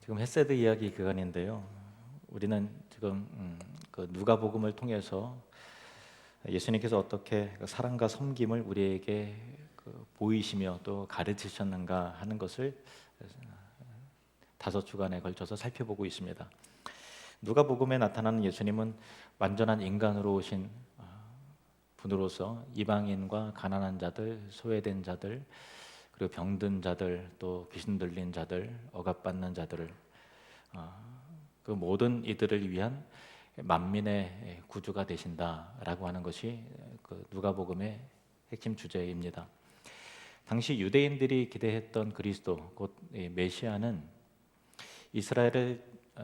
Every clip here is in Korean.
지금 헤세드 이야기 기간인데요. 우리는 지금 그 누가복음을 통해서 예수님께서 어떻게 그 사랑과 섬김을 우리에게 보이시며 또 가르치셨는가 하는 것을 5주간에 걸쳐서 살펴보고 있습니다. 누가복음에 나타나는 예수님은 완전한 인간으로 오신 분으로서 이방인과 가난한 자들, 소외된 자들, 그리고 병든 자들, 또 귀신 들린 자들, 억압받는 자들을 그 모든 이들을 위한 만민의 구주가 되신다라고 하는 것이 그 누가복음의 핵심 주제입니다. 당시 유대인들이 기대했던 그리스도 곧 메시아는 이스라엘을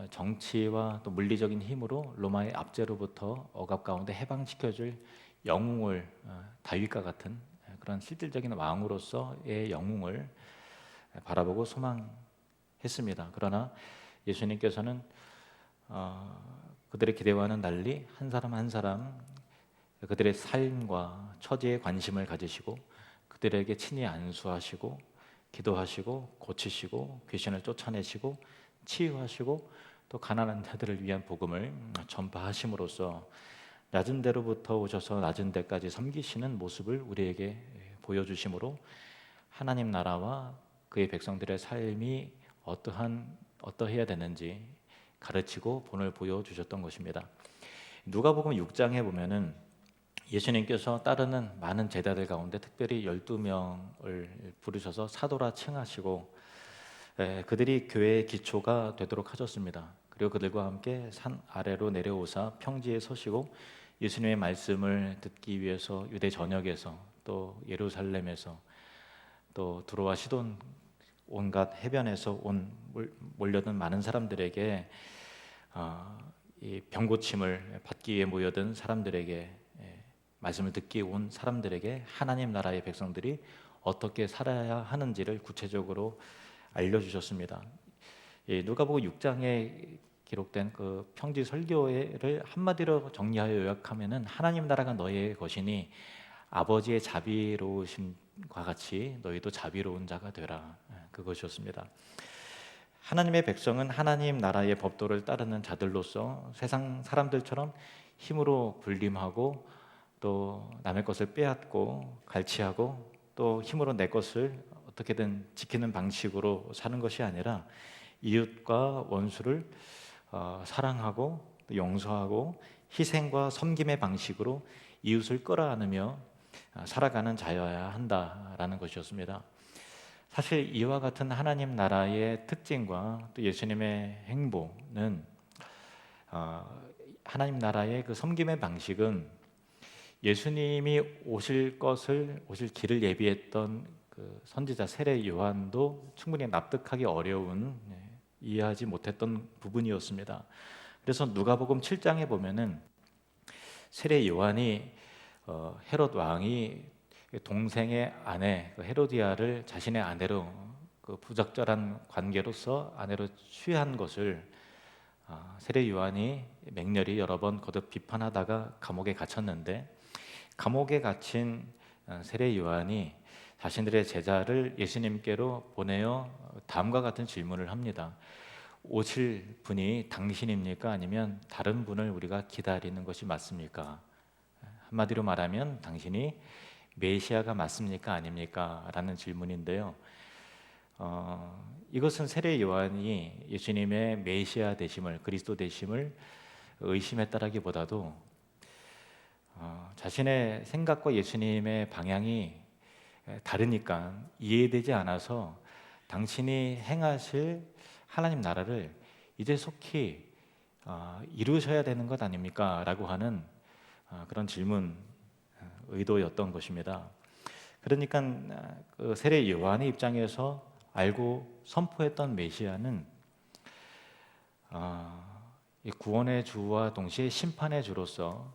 정치와 또 물리적인 힘으로 로마의 압제로부터 억압 가운데 해방시켜줄 영웅을 다윗과 같은 그런 실질적인 왕으로서의 영웅을 바라보고 소망했습니다. 그러나 예수님께서는 그들의 기대와는 달리 한 사람 한 사람 그들의 삶과 처지에 관심을 가지시고 그들에게 친히 안수하시고 기도하시고 고치시고 귀신을 쫓아내시고 치유하시고 또 가난한 자들을 위한 복음을 전파하심으로써 낮은 데로부터 오셔서 낮은 데까지 섬기시는 모습을 우리에게 보여주심으로 하나님 나라와 그의 백성들의 삶이 어떠해야 되는지 가르치고 본을 보여주셨던 것입니다. 누가복음 6장에 보면은 예수님께서 따르는 많은 제자들 가운데 특별히 12명을 부르셔서 사도라 칭하시고 그들이 교회의 기초가 되도록 하셨습니다. 그리고 그들과 함께 산 아래로 내려오사 평지에 서시고 예수님의 말씀을 듣기 위해서 유대 전역에서 또 예루살렘에서 또 두로와 시돈 온갖 해변에서 몰려든 많은 사람들에게 이 병고침을 받기 위해 모여든 사람들에게 말씀을 듣기 온 사람들에게 하나님 나라의 백성들이 어떻게 살아야 하는지를 구체적으로 알려주셨습니다. 누가복음 6장에 기록된 그 평지 설교를 한마디로 정리하여 요약하면은 하나님 나라가 너희의 것이니 아버지의 자비로우심과 같이 너희도 자비로운 자가 되라, 그것이었습니다. 하나님의 백성은 하나님 나라의 법도를 따르는 자들로서 세상 사람들처럼 힘으로 군림하고 또 남의 것을 빼앗고 갈취하고 또 힘으로 내 것을 어떻게든 지키는 방식으로 사는 것이 아니라 이웃과 원수를 사랑하고 용서하고 희생과 섬김의 방식으로 이웃을 끌어안으며 살아가는 자여야 한다라는 것이었습니다. 사실 이와 같은 하나님 나라의 특징과 또 예수님의 행보는 하나님 나라의 그 섬김의 방식은 예수님이 오실 길을 예비했던 그 선지자 세례 요한도 충분히 납득하기 어려운 이해하지 못했던 부분이었습니다. 그래서 누가복음 7장에 보면은 세례 요한이 헤롯 왕이 동생의 아내 헤로디아를 자신의 아내로 그 부적절한 관계로서 아내로 취한 것을 세례 요한이 맹렬히 여러 번 거듭 비판하다가 감옥에 갇혔는데 감옥에 갇힌 세례 요한이 자신들의 제자를 예수님께로 보내어 다음과 같은 질문을 합니다. 오실 분이 당신입니까? 아니면 다른 분을 우리가 기다리는 것이 맞습니까? 한마디로 말하면 당신이 메시아가 맞습니까? 아닙니까? 라는 질문인데요. 이것은 세례 요한이 예수님의 메시아 되심을, 그리스도 되심을 의심했다라기보다도 자신의 생각과 예수님의 방향이 다르니까 이해되지 않아서 당신이 행하실 하나님 나라를 이제 속히 이루셔야 되는 것 아닙니까? 라고 하는 그런 질문 의도였던 것입니다. 그러니까 그 세례 요한의 입장에서 알고 선포했던 메시아는 구원의 주와 동시에 심판의 주로서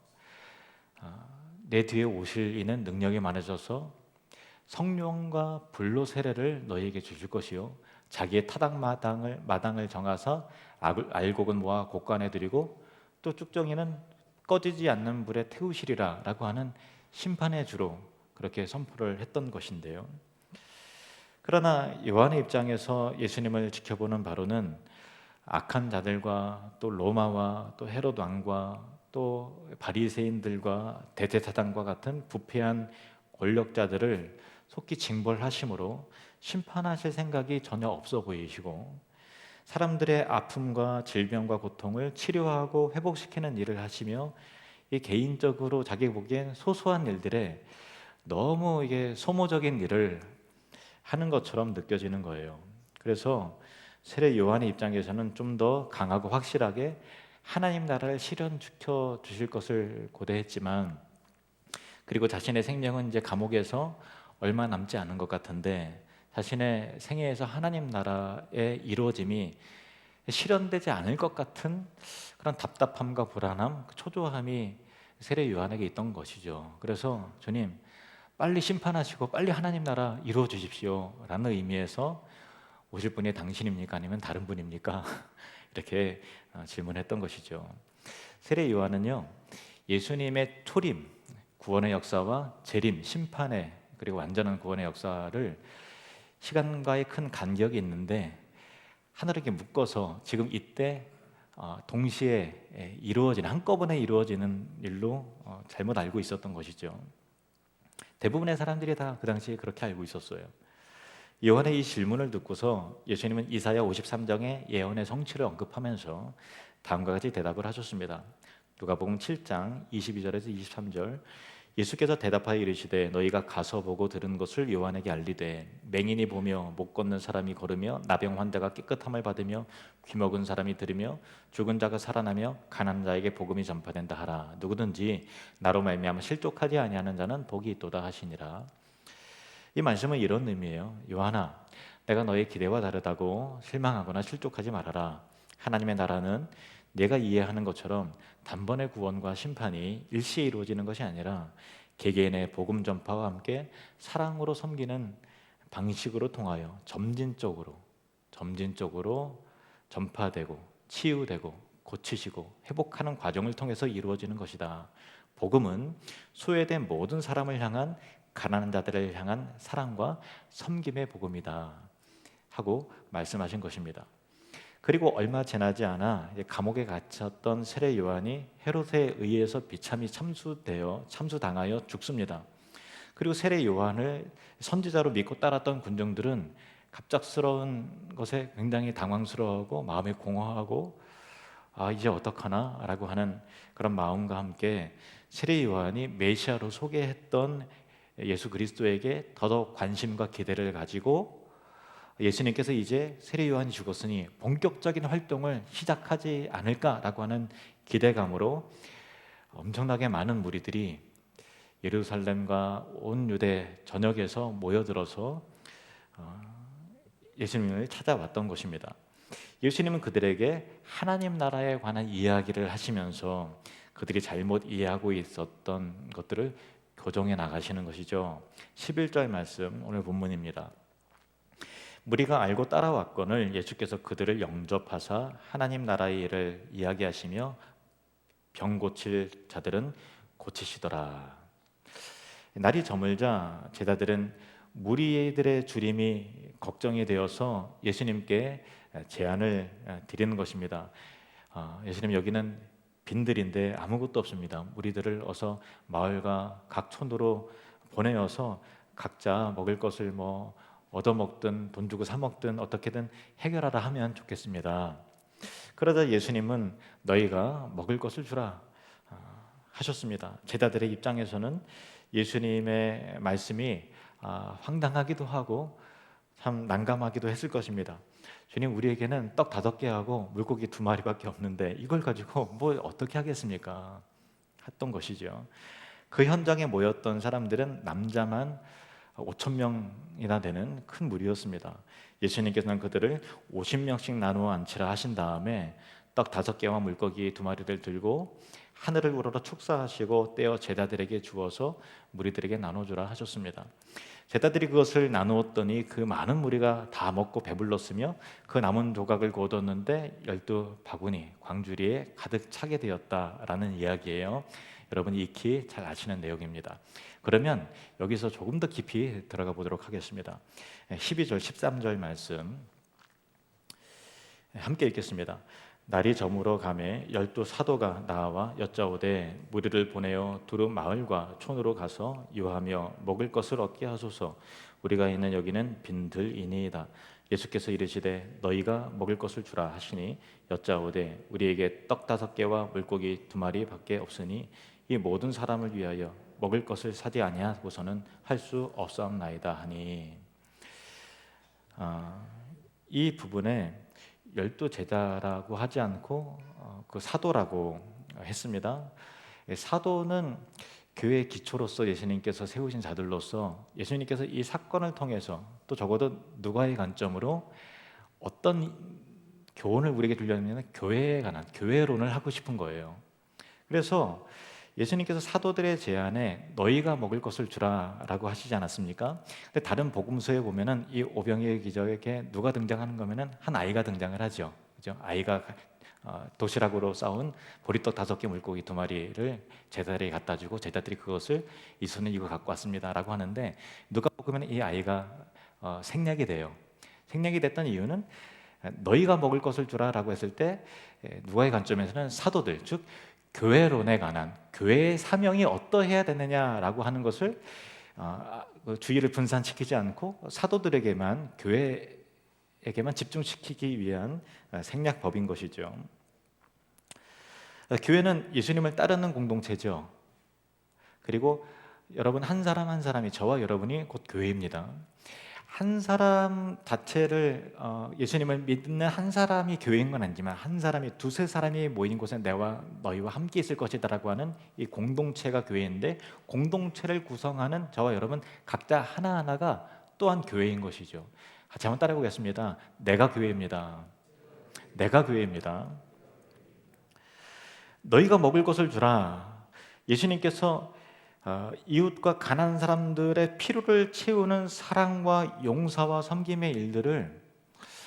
내 뒤에 오실 이는 능력이 많아져서 성령과 불로 세례를 너희에게 주실 것이요 자기의 마당을 정하사 알곡은 모아 곡간에 드리고 또 쭉정이는 꺼지지 않는 불에 태우시리라 라고 하는 심판의 주로 그렇게 선포를 했던 것인데요. 그러나 요한의 입장에서 예수님을 지켜보는 바로는 악한 자들과 또 로마와 또 헤롯 왕과 또 바리새인들과 대제사장과 같은 부패한 권력자들을 속히 징벌하심으로 심판하실 생각이 전혀 없어 보이시고, 사람들의 아픔과 질병과 고통을 치료하고 회복시키는 일을 하시며, 이 개인적으로 자기 보기엔 소소한 일들에 너무 이게 소모적인 일을 하는 것처럼 느껴지는 거예요. 그래서 세례 요한의 입장에서는 좀 더 강하고 확실하게 하나님 나라를 실현시켜 주실 것을 고대했지만, 그리고 자신의 생명은 이제 감옥에서 얼마 남지 않은 것 같은데, 자신의 생애에서 하나님 나라의 이루어짐이 실현되지 않을 것 같은 그런 답답함과 불안함, 초조함이 세례 요한에게 있던 것이죠. 그래서 주님, 빨리 심판하시고 빨리 하나님 나라 이루어 주십시오 라는 의미에서 오실 분이 당신입니까? 아니면 다른 분입니까? 이렇게 질문했던 것이죠. 세례 요한은요, 예수님의 초림, 구원의 역사와 재림, 심판의, 그리고 완전한 구원의 역사를 시간과의 큰 간격이 있는데 하늘에 묶어서 지금 이때 동시에 이루어지는, 한꺼번에 이루어지는 일로 잘못 알고 있었던 것이죠. 대부분의 사람들이 다 그 당시에 그렇게 알고 있었어요. 요한의 이 질문을 듣고서 예수님은 이사야 53장의 예언의 성취를 언급하면서 다음과 같이 대답을 하셨습니다. 누가복음 7장 22절에서 23절, 예수께서 대답하여 이르시되 너희가 가서 보고 들은 것을 요한에게 알리되, 맹인이 보며 못 걷는 사람이 걸으며 나병 환자가 깨끗함을 받으며 귀먹은 사람이 들으며 죽은 자가 살아나며 가난한 자에게 복음이 전파된다 하라. 누구든지 나로 말미암아 실족하지 아니하는 자는 복이 있도다 하시니라. 이 말씀은 이런 의미예요. 요한아, 내가 너의 기대와 다르다고 실망하거나 실족하지 말아라. 하나님의 나라는 내가 이해하는 것처럼 단번에 구원과 심판이 일시에 이루어지는 것이 아니라 개개인의 복음 전파와 함께 사랑으로 섬기는 방식으로 통하여 점진적으로 전파되고 치유되고 고치시고 회복하는 과정을 통해서 이루어지는 것이다. 복음은 소외된 모든 사람을 향한, 가난한 자들을 향한 사랑과 섬김의 복음이다 하고 말씀하신 것입니다. 그리고 얼마 지나지 않아 감옥에 갇혔던 세례 요한이 헤롯에 의해서 비참히 참수당하여 죽습니다. 그리고 세례 요한을 선지자로 믿고 따랐던 군중들은 갑작스러운 것에 굉장히 당황스러워하고 마음이 공허하고, 이제 어떡하나 라고 하는 그런 마음과 함께 세례 요한이 메시아로 소개했던 예수 그리스도에게 더더욱 관심과 기대를 가지고, 예수님께서 이제 세례 요한이 죽었으니 본격적인 활동을 시작하지 않을까라고 하는 기대감으로 엄청나게 많은 무리들이 예루살렘과 온 유대 전역에서 모여들어서 예수님을 찾아왔던 것입니다. 예수님은 그들에게 하나님 나라에 관한 이야기를 하시면서 그들이 잘못 이해하고 있었던 것들을 교정해 나가시는 것이죠. 11절 말씀, 오늘 본문입니다. 무리가 알고 따라왔거늘 예수께서 그들을 영접하사 하나님 나라의 일을 이야기하시며 병 고칠 자들은 고치시더라. 날이 저물자 제자들은 무리들의 줄임이 걱정이 되어서 예수님께 제안을 드리는 것입니다. 예수님, 여기는 빈들인데 아무것도 없습니다. 무리들을 어서 마을과 각 촌으로 보내어서 각자 먹을 것을 얻어먹든 돈 주고 사 먹든 어떻게든 해결하라 하면 좋겠습니다. 그러자 예수님은 너희가 먹을 것을 주라 하셨습니다. 제자들의 입장에서는 예수님의 말씀이 황당하기도 하고 참 난감하기도 했을 것입니다. 주님, 우리에게는 떡 5개하고 물고기 2마리밖에 없는데 이걸 가지고 뭘 어떻게 하겠습니까? 했던 것이죠. 그 현장에 모였던 사람들은 남자만 5,000명이나 되는 큰 무리였습니다. 예수님께서는 그들을 50명씩 나누어 앉히라 하신 다음에 떡 5개와 물고기 2마리를 들고 하늘을 우러러 축사하시고 떼어 제자들에게 주어서 무리들에게 나눠주라 하셨습니다. 제자들이 그것을 나누었더니 그 많은 무리가 다 먹고 배불렀으며 그 남은 조각을 거뒀는데 12바구니 광주리에 가득 차게 되었다라는 이야기예요. 여러분이 익히 잘 아시는 내용입니다. 그러면 여기서 조금 더 깊이 들어가 보도록 하겠습니다. 12절 13절 말씀, 함께 읽겠습니다. 날이 저물어 가매 12 사도가 나와 여짜오되 무리를 보내어 두루 마을과 촌으로 가서 유하며 먹을 것을 얻게 하소서. 우리가 있는 여기는 빈들이니이다. 예수께서 이르시되 너희가 먹을 것을 주라 하시니 여짜오되 우리에게 떡 5개와 물고기 2마리밖에 없으니 이 모든 사람을 위하여 먹을 것을 사지 아니하고서는 할 수 없사옵나이다 하니. 이 부분에 12제자라고 하지 않고 그 사도라고 했습니다. 사도는 교회의 기초로서 예수님께서 세우신 자들로서 예수님께서 이 사건을 통해서 또 적어도 누가의 관점으로 어떤 교훈을 우리에게 주려면 교회에 관한 교회론을 하고 싶은 거예요. 그래서 예수님께서 사도들의 제안에 너희가 먹을 것을 주라라고 하시지 않았습니까? 근데 다른 복음서에 보면은 이 오병이의 기적에 누가 등장하는 거면은 한 아이가 등장을 하죠. 그죠? 아이가 도시락으로 싸운 보리떡 5개 물고기 2마리를 제자들에게 갖다 주고 제자들이 그것을 이수는 이거 갖고 왔습니다라고 하는데 누가 보면 이 아이가 생략이 돼요. 생략이 됐던 이유는 너희가 먹을 것을 주라라고 했을 때 누가의 관점에서는 사도들 즉 교회론에 관한 교회의 사명이 어떠해야 되느냐라고 하는 것을 주의를 분산시키지 않고 사도들에게만 교회에게만 집중시키기 위한 생략법인 것이죠. 교회는 예수님을 따르는 공동체죠. 그리고 여러분 한 사람 한 사람이 저와 여러분이 곧 교회입니다. 한 사람 자체를 예수님을 믿는 한 사람이 교회인 건 아니지만 한 사람이 2-3사람이 모인 곳에 내와 너희와 함께 있을 것이다라고 하는 이 공동체가 교회인데 공동체를 구성하는 저와 여러분 각자 하나하나가 또한 교회인 것이죠. 같이 한번 따라해 보겠습니다. 내가 교회입니다. 내가 교회입니다. 너희가 먹을 것을 주라. 예수님께서 이웃과 가난한 사람들의 필요를 채우는 사랑과 용서와 섬김의 일들을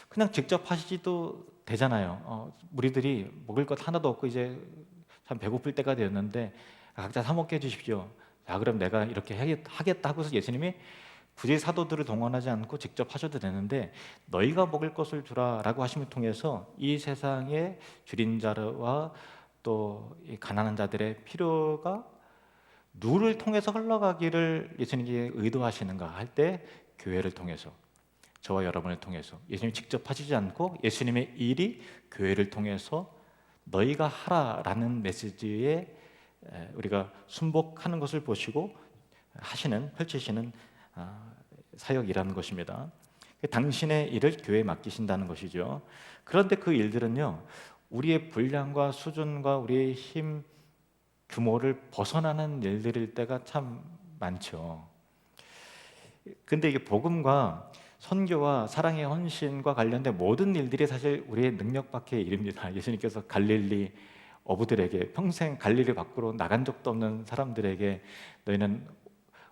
그냥 직접 하시지도 되잖아요. 무리들이 먹을 것 하나도 없고 이제 참 배고플 때가 되었는데 각자 사 먹게 해주십시오. 자, 그럼 내가 이렇게 하겠다 하고서 예수님이 굳이 사도들을 동원하지 않고 직접 하셔도 되는데 너희가 먹을 것을 주라라고 하심을 통해서 이 세상의 줄인 자와 또 이 가난한 자들의 필요가 누구를 통해서 흘러가기를 예수님이 의도하시는가 할 때 교회를 통해서 저와 여러분을 통해서 예수님이 직접 하시지 않고 예수님의 일이 교회를 통해서 너희가 하라라는 메시지에 우리가 순복하는 것을 보시고 펼치시는 사역이라는 것입니다. 당신의 일을 교회에 맡기신다는 것이죠. 그런데 그 일들은요 우리의 분량과 수준과 우리의 힘 규모를 벗어나는 일들일 때가 참 많죠. 근데 이게 복음과 선교와 사랑의 헌신과 관련된 모든 일들이 사실 우리의 능력 밖의 일입니다. 예수님께서 갈릴리 어부들에게 평생 갈릴리 밖으로 나간 적도 없는 사람들에게 너희는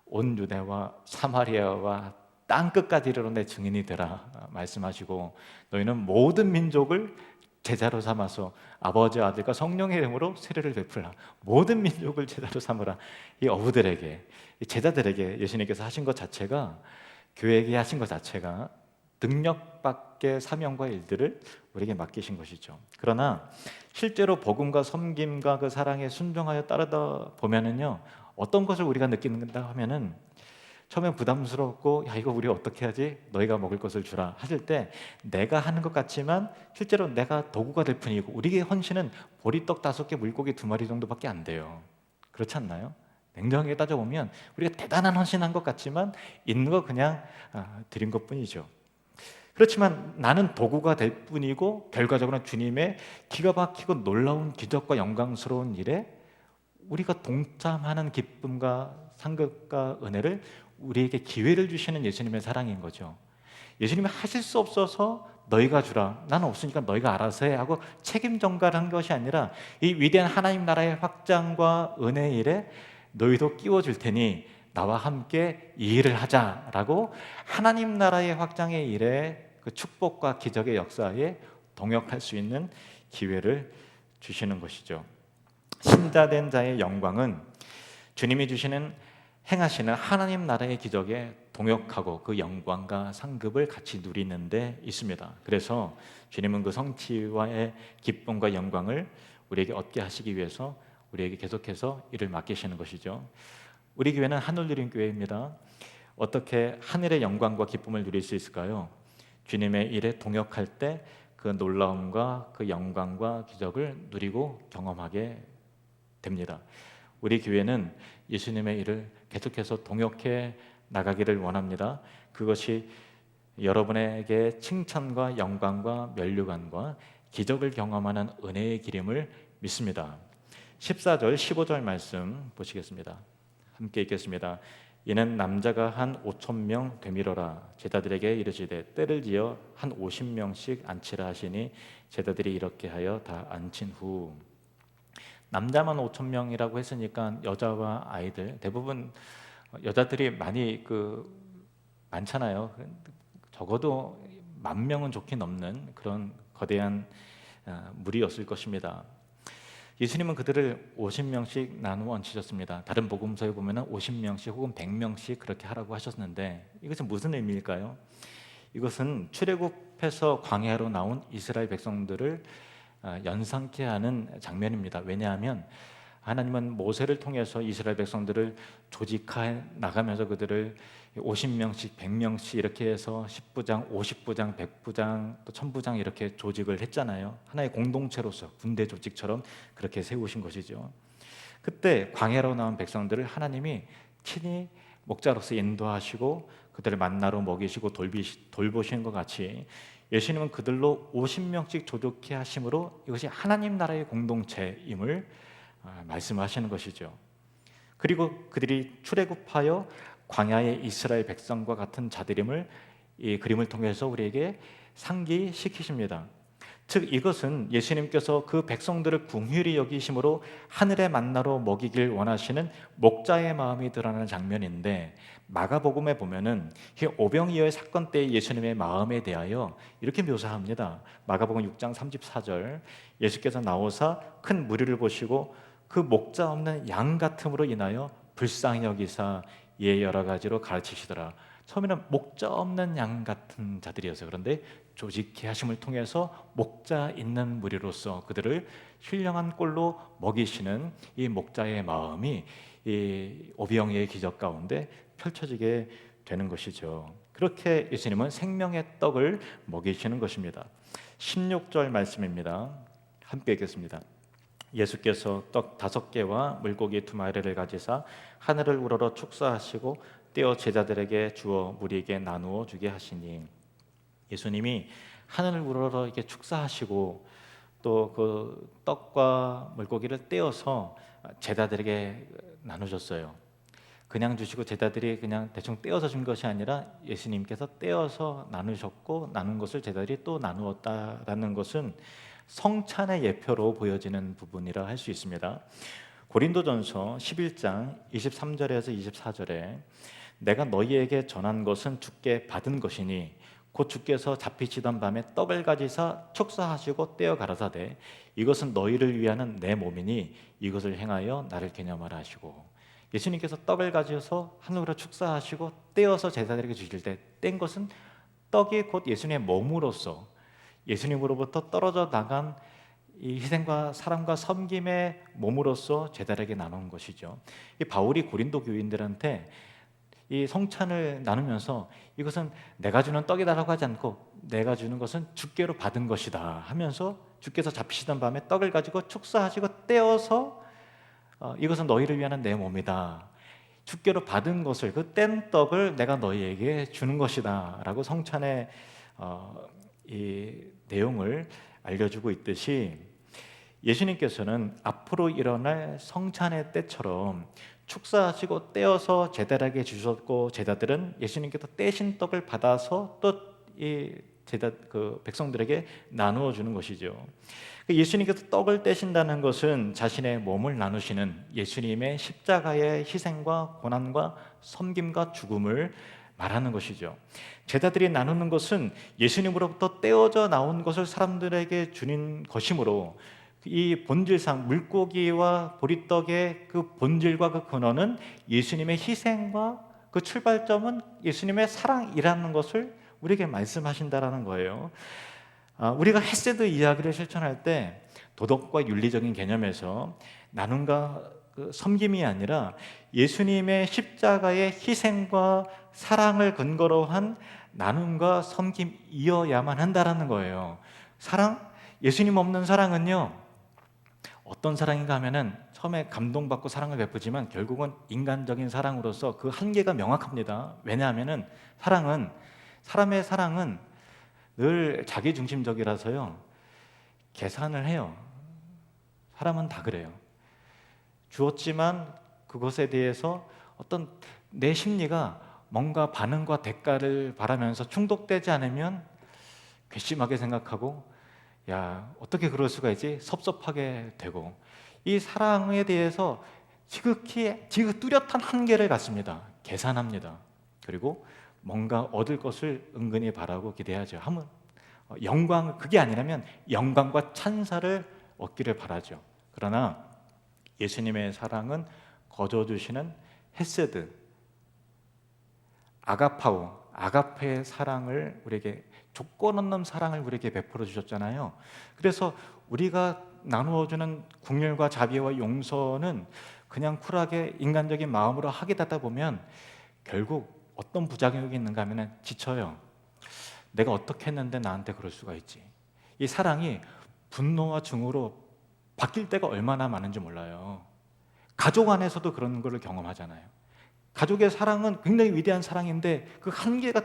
온 유대와 사마리아와 땅 끝까지 이르러 내 증인이 되라 말씀하시고 너희는 모든 민족을 제자로 삼아서 아버지 아들과 성령의 이름으로 세례를 베풀라. 모든 민족을 제자로 삼으라. 이 어부들에게 이 제자들에게 예수님께서 하신 것 자체가 교회에게 하신 것 자체가 능력 밖의 사명과 일들을 우리에게 맡기신 것이죠. 그러나 실제로 복음과 섬김과 그 사랑에 순종하여 따르다 보면은요 어떤 것을 우리가 느끼는가 하면은 처음엔 부담스럽고 야 이거 우리 어떻게 하지? 너희가 먹을 것을 주라 하실 때 내가 하는 것 같지만 실제로 내가 도구가 될 뿐이고 우리의 헌신은 보리떡 5개 물고기 2마리 정도밖에 안 돼요. 그렇지 않나요? 냉정하게 따져보면 우리가 대단한 헌신한 것 같지만 있는 거 그냥 드린 것뿐이죠. 그렇지만 나는 도구가 될 뿐이고 결과적으로는 주님의 기가 막히고 놀라운 기적과 영광스러운 일에 우리가 동참하는 기쁨과 상급과 은혜를 우리에게 기회를 주시는 예수님의 사랑인 거죠. 예수님이 하실 수 없어서 너희가 주라. 나는 없으니까 너희가 알아서 해 하고 책임 전가를 한 것이 아니라 이 위대한 하나님 나라의 확장과 은혜의 일에 너희도 끼워줄 테니 나와 함께 이 일을 하자라고 하나님 나라의 확장의 일에 그 축복과 기적의 역사에 동역할 수 있는 기회를 주시는 것이죠. 신자된 자의 영광은 주님이 주시는 행하시는 하나님 나라의 기적에 동역하고 그 영광과 상급을 같이 누리는 데 있습니다. 그래서 주님은 그 성취와의 기쁨과 영광을 우리에게 얻게 하시기 위해서 우리에게 계속해서 일을 맡기시는 것이죠. 우리 교회는 하늘누린 교회입니다. 어떻게 하늘의 영광과 기쁨을 누릴 수 있을까요? 주님의 일에 동역할 때 그 놀라움과 그 영광과 기적을 누리고 경험하게 됩니다. 우리 교회는 예수님의 일을 계속해서 동역해 나가기를 원합니다. 그것이 여러분에게 칭찬과 영광과 면류관과 기적을 경험하는 은혜의 기름을 믿습니다. 14절 15절 말씀 보시겠습니다. 함께 읽겠습니다. 이는 남자가 한 5,000명 되밀어라 제자들에게 이르시되 때를 지어 한 50명씩 앉히라 하시니 제자들이 이렇게 하여 다 앉힌 후. 남자만 5,000명이라고 했으니까 여자와 아이들 대부분 여자들이 많이 많잖아요. 적어도 10,000명은 좋게 넘는 그런 거대한 무리였을 것입니다. 예수님은 그들을 50명씩 나누어 앉히셨습니다. 다른 복음서에 보면 50명씩 혹은 100명씩 그렇게 하라고 하셨는데 이것은 무슨 의미일까요? 이것은 출애굽해서 광야로 나온 이스라엘 백성들을 연상케 하는 장면입니다. 왜냐하면 하나님은 모세를 통해서 이스라엘 백성들을 조직해 나가면서 그들을 50명씩 100명씩 이렇게 해서 10부장, 50부장, 100부장, 또 1000부장 이렇게 조직을 했잖아요. 하나의 공동체로서 군대 조직처럼 그렇게 세우신 것이죠. 그때 광야로 나온 백성들을 하나님이 친히 목자로서 인도하시고 그들을 만나로 먹이시고 돌보시는 것 같이 예수님은 그들로 50명씩 조직케 하심으로 이것이 하나님 나라의 공동체임을 말씀하시는 것이죠. 그리고 그들이 출애굽하여 광야의 이스라엘 백성과 같은 자들임을 이 그림을 통해서 우리에게 상기시키십니다. 즉 이것은 예수님께서 그 백성들을 긍휼히 여기심으로 하늘의 만나로 먹이길 원하시는 목자의 마음이 드러나는 장면인데 마가복음에 보면은 이 오병이어의 사건 때 예수님의 마음에 대하여 이렇게 묘사합니다. 마가복음 6장 34절 예수께서 나오사 큰 무리를 보시고 그 목자 없는 양 같음으로 인하여 불쌍히 여기사 예 여러 가지로 가르치시더라. 처음에는 목자 없는 양 같은 자들이었어요. 그런데 조직케 하심을 통해서 목자 있는 무리로서 그들을 신령한 꼴로 먹이시는 이 목자의 마음이 이 오병이어의 기적 가운데 펼쳐지게 되는 것이죠. 그렇게 예수님은 생명의 떡을 먹이시는 것입니다. 16절 말씀입니다. 함께 읽겠습니다. 예수께서 떡 5개와 물고기 2마리를 가지사 하늘을 우러러 축사하시고 떼어 제자들에게 주어 무리에게 나누어 주게 하시니 예수님이 하늘을 우러러 이렇게 축사하시고 또 그 떡과 물고기를 떼어서 제자들에게 나누셨어요. 그냥 주시고 제자들이 그냥 대충 떼어서 준 것이 아니라 예수님께서 떼어서 나누셨고 나눈 것을 제자들이 또 나누었다라는 것은 성찬의 예표로 보여지는 부분이라 할 수 있습니다. 고린도전서 11장 23절에서 24절에 내가 너희에게 전한 것은 주께 받은 것이니 곧 주께서 잡히시던 밤에 떡을 가지사 축사하시고 떼어 가라사대 이것은 너희를 위하는 내 몸이니 이것을 행하여 나를 기념하라 하시고 예수님께서 떡을 가져서 하늘으로 축사하시고 떼어서 제자들에게 주실 때 뗀 것은 떡이 곧 예수님의 몸으로서 예수님으로부터 떨어져 나간 이 희생과 사랑과 섬김의 몸으로서 제자들에게 나눈 것이죠. 이 바울이 고린도 교인들한테 이 성찬을 나누면서 이것은 내가 주는 떡이다라고 하지 않고 내가 주는 것은 주께로 받은 것이다 하면서 주께서 잡히시던 밤에 떡을 가지고 축사하시고 떼어서 이것은 너희를 위한 내 몸이다. 주께로 받은 것을 그 뗀 떡을 내가 너희에게 주는 것이다 라고 성찬의 이 내용을 알려주고 있듯이 예수님께서는 앞으로 일어날 성찬의 때처럼 축사하시고 떼어서 제자들에게 주셨고 제자들은 예수님께서 떼신 떡을 받아서 또 이 백성들에게 나누어 주는 것이죠. 예수님께서 떡을 떼신다는 것은 자신의 몸을 나누시는 예수님의 십자가의 희생과 고난과 섬김과 죽음을 말하는 것이죠. 제자들이 나누는 것은 예수님으로부터 떼어져 나온 것을 사람들에게 주는 것이므로 이 본질상 물고기와 보리떡의 그 본질과 그 근원은 예수님의 희생과 그 출발점은 예수님의 사랑이라는 것을 우리에게 말씀하신다라는 거예요. 우리가 헤세드 이야기를 실천할 때 도덕과 윤리적인 개념에서 나눔과 섬김이 아니라 예수님의 십자가의 희생과 사랑을 근거로 한 나눔과 섬김이어야만 한다라는 거예요. 사랑? 예수님 없는 사랑은요, 어떤 사랑인가 하면은 처음에 감동받고 사랑을 베푸지만 결국은 인간적인 사랑으로서 그 한계가 명확합니다. 왜냐하면은 사람의 사랑은 늘 자기중심적이라서요, 계산을 해요. 사람은 다 그래요. 주었지만 그것에 대해서 어떤 내 심리가 뭔가 반응과 대가를 바라면서 충족되지 않으면 괘씸하게 생각하고, 야, 어떻게 그럴 수가 있지? 섭섭하게 되고, 이 사랑에 대해서 지극히 뚜렷한 한계를 갖습니다. 계산합니다. 그리고 뭔가 얻을 것을 은근히 바라고 기대하죠. 영광, 그게 아니라면 영광과 찬사를 얻기를 바라죠. 그러나 예수님의 사랑은 거저 주시는 헤세드, 아가파오, 아가페의 사랑을 우리에게, 조건 없는 사랑을 우리에게 베풀어 주셨잖아요. 그래서 우리가 나누어 주는 긍휼과 자비와 용서는 그냥 쿨하게 인간적인 마음으로 하게 되다 보면 결국 어떤 부작용이 있는가 하면 지쳐요. 내가 어떻게 했는데 나한테 그럴 수가 있지. 이 사랑이 분노와 증오로 바뀔 때가 얼마나 많은지 몰라요. 가족 안에서도 그런 거를 경험하잖아요. 가족의 사랑은 굉장히 위대한 사랑인데 그 한계가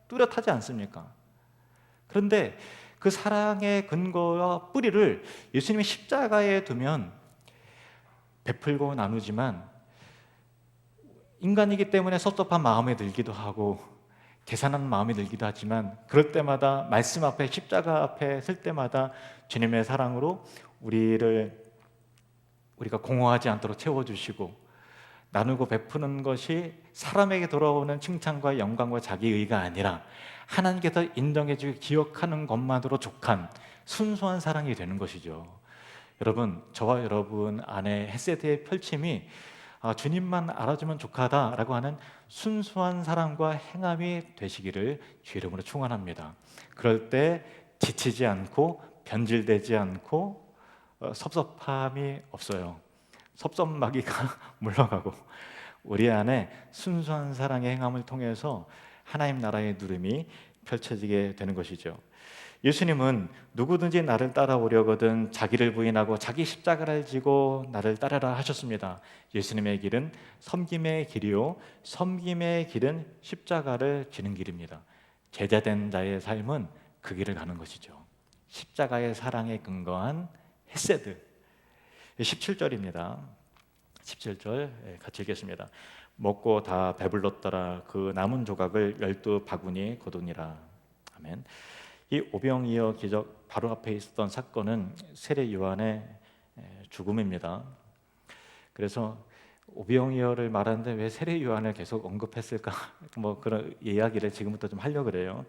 뚜렷하지 않습니까? 그런데 그 사랑의 근거와 뿌리를 예수님의 십자가에 두면 베풀고 나누지만, 인간이기 때문에 섭섭한 마음이 들기도 하고 계산하는 마음이 들기도 하지만, 그럴 때마다 말씀 앞에, 십자가 앞에 설 때마다 주님의 사랑으로 우리가 공허하지 않도록 채워주시고, 나누고 베푸는 것이 사람에게 돌아오는 칭찬과 영광과 자기의가 아니라 하나님께서 인정해주고 기억하는 것만으로 족한 순수한 사랑이 되는 것이죠. 여러분, 저와 여러분 안에 헤세드의 펼침이 주님만 알아주면 족하다라고 하는 순수한 사랑과 행함이 되시기를 주 이름으로 축원합니다. 그럴 때 지치지 않고 변질되지 않고 섭섭함이 없어요. 섭섭마귀가 물러가고 우리 안에 순수한 사랑의 행함을 통해서 하나님 나라의 누름이 펼쳐지게 되는 것이죠. 예수님은 누구든지 나를 따라오려거든 자기를 부인하고 자기 십자가를 지고 나를 따르라 하셨습니다. 예수님의 길은 섬김의 길이요, 섬김의 길은 십자가를 지는 길입니다. 제자된 자의 삶은 그 길을 가는 것이죠. 십자가의 사랑에 근거한 헤세드. 17절입니다. 17절 같이 읽겠습니다. 먹고 다 배불렀더라. 그 남은 조각을 12바구니에 거두니라. 아멘. 이 오병이어 기적 바로 앞에 있었던 사건은 세례 요한의 죽음입니다. 그래서 오병이어를 말하는데 왜 세례 요한을 계속 언급했을까? 뭐 그런 이야기를 지금부터 좀 하려고 그래요.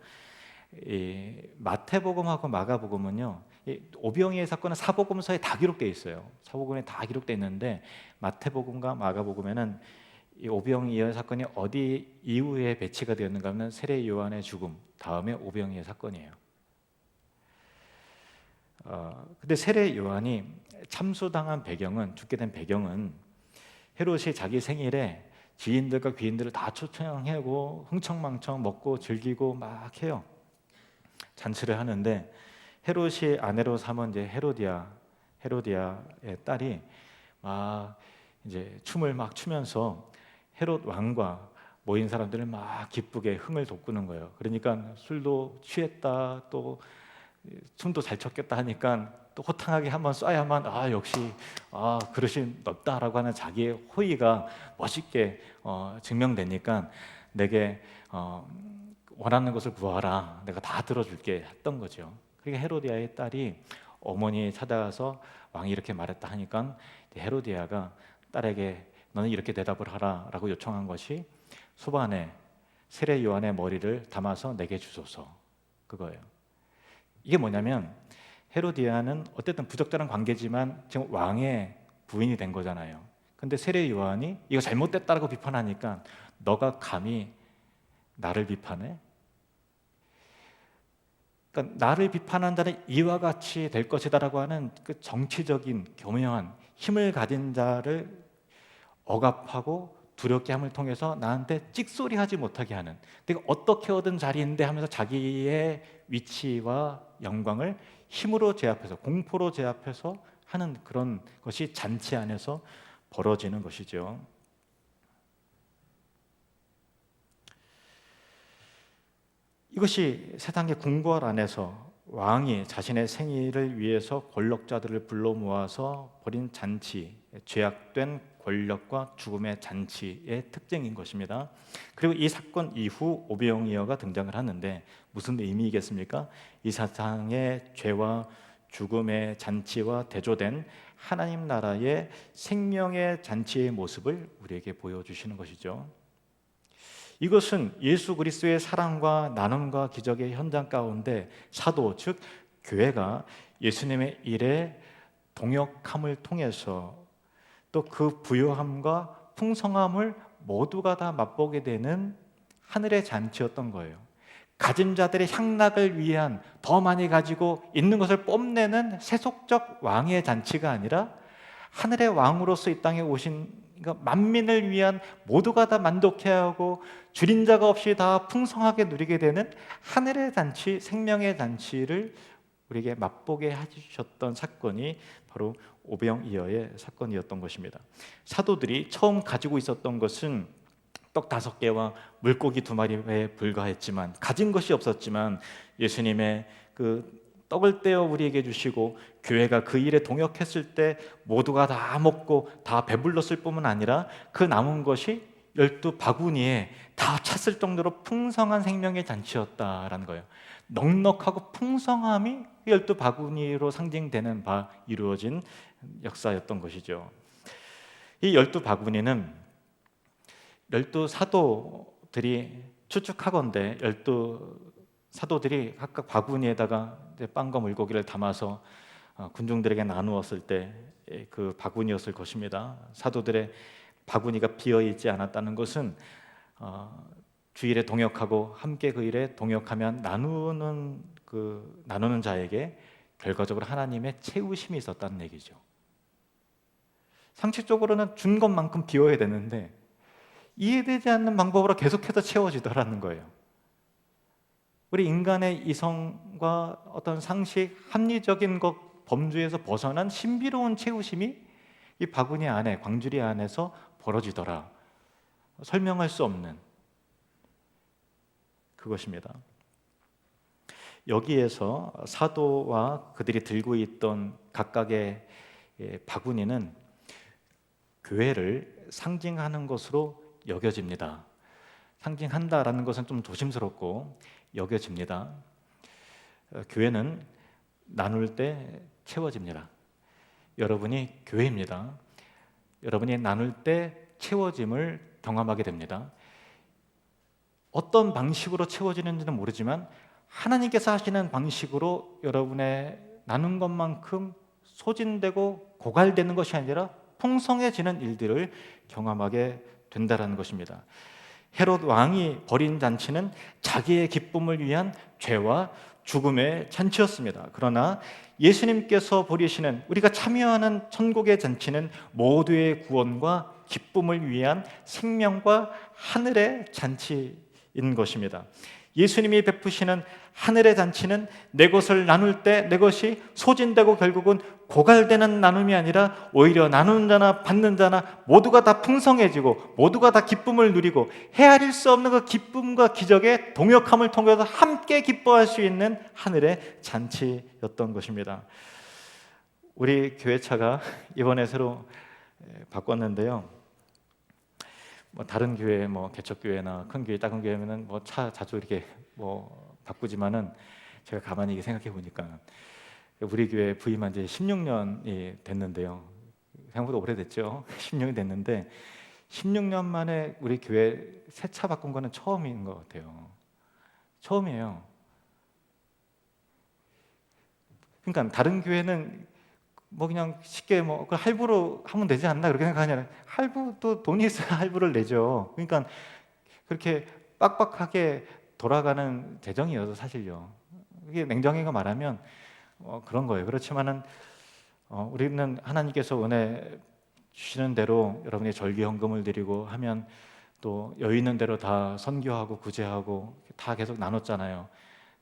이 마태복음하고 마가복음은요, 이 오병이어의 사건은 사복음서에 다 기록되어 있어요. 사복음에 다 기록되어 있는데 마태복음과 마가복음에는 이 오병이어 사건이 어디 이후에 배치가 되었는가 하면 세례 요한의 죽음 다음에 오병이어 사건이에요. 근데 세례 요한이 참수당한 배경은, 죽게 된 배경은 헤롯이 자기 생일에 지인들과 귀인들을 다 초청하고 흥청망청 먹고 즐기고 막 해요. 잔치를 하는데 헤롯이 아내로 삼은 이제 헤로디아의 딸이 막 이제 춤을 막 추면서 헤롯 왕과 모인 사람들을 막 기쁘게 흥을 돋구는 거예요. 그러니까 술도 취했다, 또 춤도 잘 췄겠다 하니까 또 호탕하게 한번 쏴야만 역시 그릇이 넓다라고 하는 자기의 호의가 멋있게 증명되니까 내게 원하는 것을 구하라, 내가 다 들어줄게 했던 거죠. 그러니까 헤로디아의 딸이 어머니 찾아가서 왕이 이렇게 말했다 하니까 헤로디아가 딸에게 너는 이렇게 대답을 하라 라고 요청한 것이 수반에 세례 요한의 머리를 담아서 내게 주소서, 그거예요. 이게 뭐냐면 헤로디아는 어쨌든 부적절한 관계지만 지금 왕의 부인이 된 거잖아요. 근데 세례 요한이 이거 잘못됐다라고 비판하니까 너가 감히 나를 비판해? 그러니까 나를 비판한 자는 이와 같이 될 것이다라고 하는 그 정치적인 교묘한 힘을 가진 자를 억압하고 두렵게 함을 통해서 나한테 찍소리하지 못하게 하는, 내가 어떻게 얻은 자리인데 하면서 자기의 위치와 영광을 힘으로 제압해서, 공포로 제압해서 하는 그런 것이 잔치 안에서 벌어지는 것이죠. 이것이 세상의 궁궐 안에서 왕이 자신의 생일을 위해서 권력자들을 불러 모아서 벌인 잔치, 죄악된 권력과 죽음의 잔치의 특징인 것입니다. 그리고 이 사건 이후 오병이어가 등장을 하는데 무슨 의미이겠습니까? 이 세상의 죄와 죽음의 잔치와 대조된 하나님 나라의 생명의 잔치의 모습을 우리에게 보여주시는 것이죠. 이것은 예수 그리스도의 사랑과 나눔과 기적의 현장 가운데 사도, 즉 교회가 예수님의 일에 동역함을 통해서 또 그 부요함과 풍성함을 모두가 다 맛보게 되는 하늘의 잔치였던 거예요. 가진 자들의 향락을 위한, 더 많이 가지고 있는 것을 뽐내는 세속적 왕의 잔치가 아니라 하늘의 왕으로서 이 땅에 오신, 그러니까 만민을 위한, 모두가 다 만족해하고 줄인 자가 없이 다 풍성하게 누리게 되는 하늘의 잔치, 생명의 잔치를 우리에게 맛보게 해주셨던 사건이 바로 오병이어의 사건이었던 것입니다. 사도들이 처음 가지고 있었던 것은 떡 5개와 물고기 2마리에 불과했지만, 가진 것이 없었지만 예수님의 그 떡을 떼어 우리에게 주시고 교회가 그 일에 동역했을 때 모두가 다 먹고 다 배불렀을 뿐만 아니라 그 남은 것이 12바구니에 다 찼을 정도로 풍성한 생명의 잔치였다라는 거예요. 넉넉하고 풍성함이 12바구니로 상징되는 바 이루어진 역사였던 것이죠. 이 12바구니는 12사도들이 추측하건대 12사도들이 각각 바구니에다가 빵과 물고기를 담아서 군중들에게 나누었을 때 그 바구니였을 것입니다. 사도들의 바구니가 비어있지 않았다는 것은 주일에 동역하고 함께 그 일에 동역하면 나누는 자에게 결과적으로 하나님의 채우심이 있었다는 얘기죠. 상식적으로는 준 것만큼 비워야 되는데 이해되지 않는 방법으로 계속해서 채워지더라는 거예요. 우리 인간의 이성과 어떤 상식, 합리적인 것 범주에서 벗어난 신비로운 채우심이 이 바구니 안에, 광주리 안에서 벌어지더라. 설명할 수 없는 그것입니다. 여기에서 사도와 그들이 들고 있던 각각의 바구니는 교회를 상징하는 것으로 여겨집니다. 상징한다라는 것은 좀 조심스럽고 여겨집니다. 교회는 나눌 때 채워집니다. 여러분이 교회입니다. 여러분이 나눌 때 채워짐을 경험하게 됩니다. 어떤 방식으로 채워지는지는 모르지만 하나님께서 하시는 방식으로 여러분의 나눈 것만큼 소진되고 고갈되는 것이 아니라 풍성해지는 일들을 경험하게 된다는 것입니다. 헤롯 왕이 벌인 잔치는 자기의 기쁨을 위한 죄와 죽음의 잔치였습니다. 그러나 예수님께서 벌이시는, 우리가 참여하는 천국의 잔치는 모두의 구원과 기쁨을 위한 생명과 하늘의 잔치인 것입니다. 예수님이 베푸시는 하늘의 잔치는 내 것을 나눌 때 내 것이 소진되고 결국은 고갈되는 나눔이 아니라 오히려 나누는 자나 받는 자나 모두가 다 풍성해지고 모두가 다 기쁨을 누리고 헤아릴 수 없는 그 기쁨과 기적의 동역함을 통해서 함께 기뻐할 수 있는 하늘의 잔치였던 것입니다. 우리 교회차가 이번에 새로 바꿨는데요. 다른 교회, 개척교회나 큰 교회, 작은 교회면은 차 자주 이렇게 바꾸지만은 제가 가만히 생각해 보니까 우리 교회 부임한 지 16년이 됐는데요. 생각보다 오래됐죠. 16년이 됐는데 16년 만에 우리 교회 새 차 바꾼 거는 처음인 것 같아요. 처음이에요. 그러니까 다른 교회는 그냥 쉽게 할부로 하면 되지 않나 그렇게 생각하냐면, 할부도 돈이 있어야 할부를 내죠. 그러니까 그렇게 빡빡하게 돌아가는 재정이어서 사실요. 이게 냉정하게 말하면 그런 거예요. 그렇지만은 우리는 하나님께서 은혜 주시는 대로 여러분이 절기 헌금을 드리고 하면 또 여유 있는 대로 다 선교하고 구제하고 다 계속 나눴잖아요.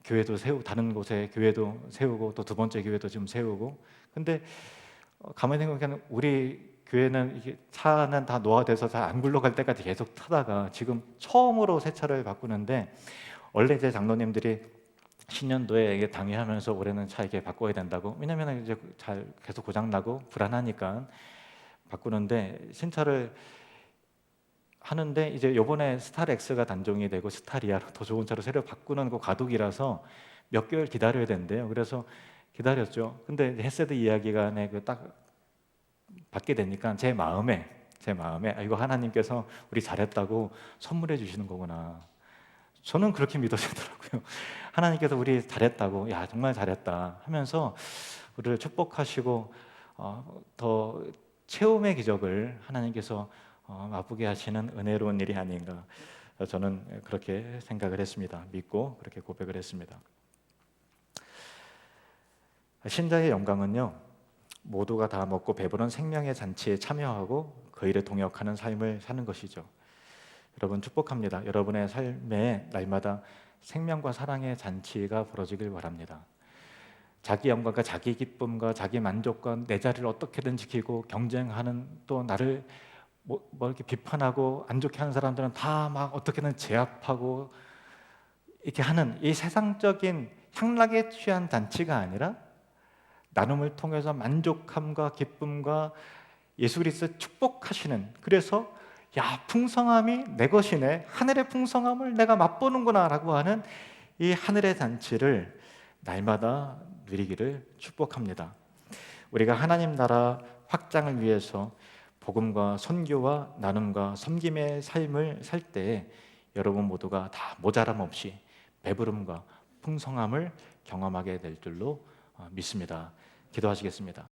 교회도 다른 곳에 교회도 세우고 또 두 번째 교회도 지금 세우고. 근데 가만히 생각하면 우리 교회는 이게 차는 다 노화돼서 잘 안 굴러갈 때까지 계속 타다가 지금 처음으로 새 차를 바꾸는데, 원래 이제 장로님들이 신년도에 이게 당회하면서 올해는 차 이렇게 바꿔야 된다고, 왜냐면 이제 잘 계속 고장 나고 불안하니까 바꾸는데, 신차를 하는데 이제 요번에 스타렉스가 단종이 되고 스타리아로 더 좋은 차로 새로 바꾸는 거 과도기라서 몇 개월 기다려야 된대요. 그래서 기다렸죠. 근데 헤세드 이야기가 딱 받게 되니까 제 마음에 이거 하나님께서 우리 잘했다고 선물해 주시는 거구나. 저는 그렇게 믿어지더라고요. 하나님께서 우리 잘했다고, 야 정말 잘했다 하면서 우리를 축복하시고 더 체험의 기적을 하나님께서 맛보게 하시는 은혜로운 일이 아닌가, 저는 그렇게 생각을 했습니다. 믿고 그렇게 고백을 했습니다. 신자의 영광은요, 모두가 다 먹고 배부른 생명의 잔치에 참여하고 그 일에 동역하는 삶을 사는 것이죠. 여러분 축복합니다. 여러분의 삶에 날마다 생명과 사랑의 잔치가 벌어지길 바랍니다. 자기 영광과 자기 기쁨과 자기 만족과 내 자리를 어떻게든 지키고 경쟁하는, 또 나를 뭐 이렇게 비판하고 안 좋게 하는 사람들은 다 막 어떻게든 제압하고 이렇게 하는 이 세상적인 향락에 취한 잔치가 아니라 나눔을 통해서 만족함과 기쁨과 예수 그리스도 축복하시는, 그래서 야 풍성함이 내 것이네, 하늘의 풍성함을 내가 맛보는구나 라고 하는 이 하늘의 잔치를 날마다 누리기를 축복합니다. 우리가 하나님 나라 확장을 위해서 복음과 선교와 나눔과 섬김의 삶을 살 때 여러분 모두가 다 모자람 없이 배부름과 풍성함을 경험하게 될 줄로 믿습니다. 기도하시겠습니다.